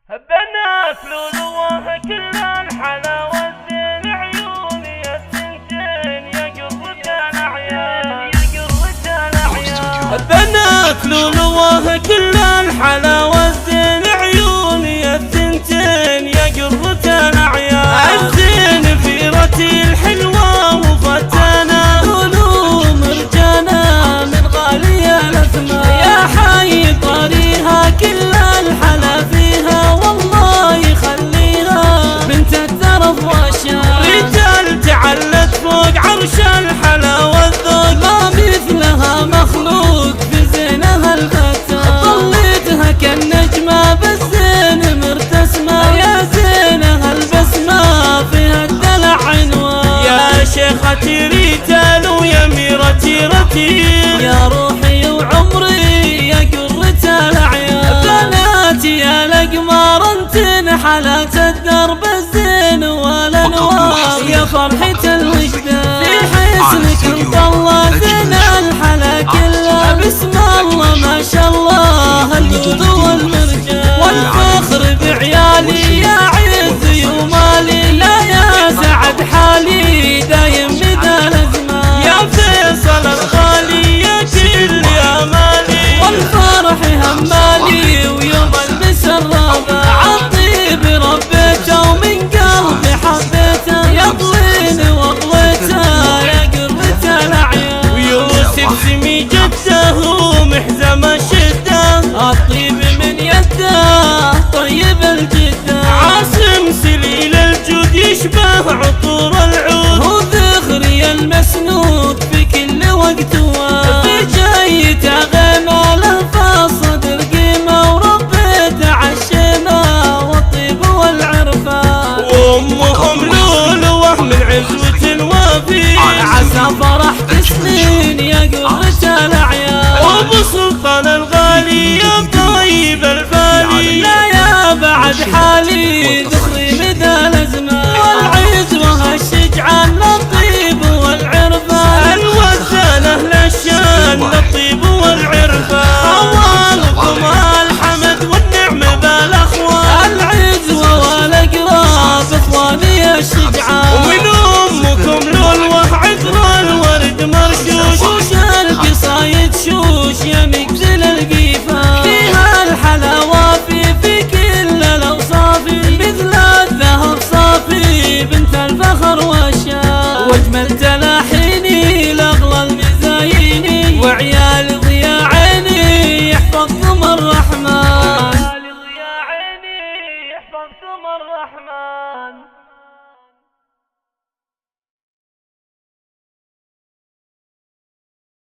بنات لؤلؤها كل الحلاوة زين عيوني السنتين يا قرة الأعيان يا قرة الأعيان. بنات لؤلؤها كل الحلاوة زين عيوني السنتين يا قرة الأعيان. الزين في رتي الحلوة وفتانا لؤلؤ مرجانا من غالي الأثمان. يا حي طريها كل الحلا فيها والله يخليها بنت الترف والشام. رجال تعلت فوق عرش الحلا والذوق ما مثلها مخلوق في زينها الفتان. طليتها كالنجمة بالزين مرتسمة يا زينها البسمة فيها الدلع عنوان. يا شيختي ريتال ويا ميرتي رتيل يا روحي وعمري يا قرة الأعيان. بناتي يا الأقمار انتن حالات الدرب الزين والأنوار يا فرحة الوجدان. في حسنك انطلى زين الحلا كلها بسم الله ما شاء الله اللؤلؤ والمرجان. والفخر بعيالي يا عز ومالي لا يا سعد حالي دايم بذا الأزمان. يا فيصل الغالي يا كل امالي والفرح همالي ويوم المسرابة عالطيب ربيته ومن قلبي حبيته يا طويل وطويته يا قرة الأعيان. ويوسف سمي جده ومحزم الشده الطيب من يده طيب الجده. عاصم سليل الجود يشبه عطور العود وذخري المسنود في كل وقت وفي جايته غيمه له صدر قيمه وربيته عالشيمه والطيب والعرفان. وامهم لؤلؤه من عزوة وفي عسى فرح سنين يا قرة الأعيان. وابو سلطان الغالي يا طيب البالي لا يا بعد حالي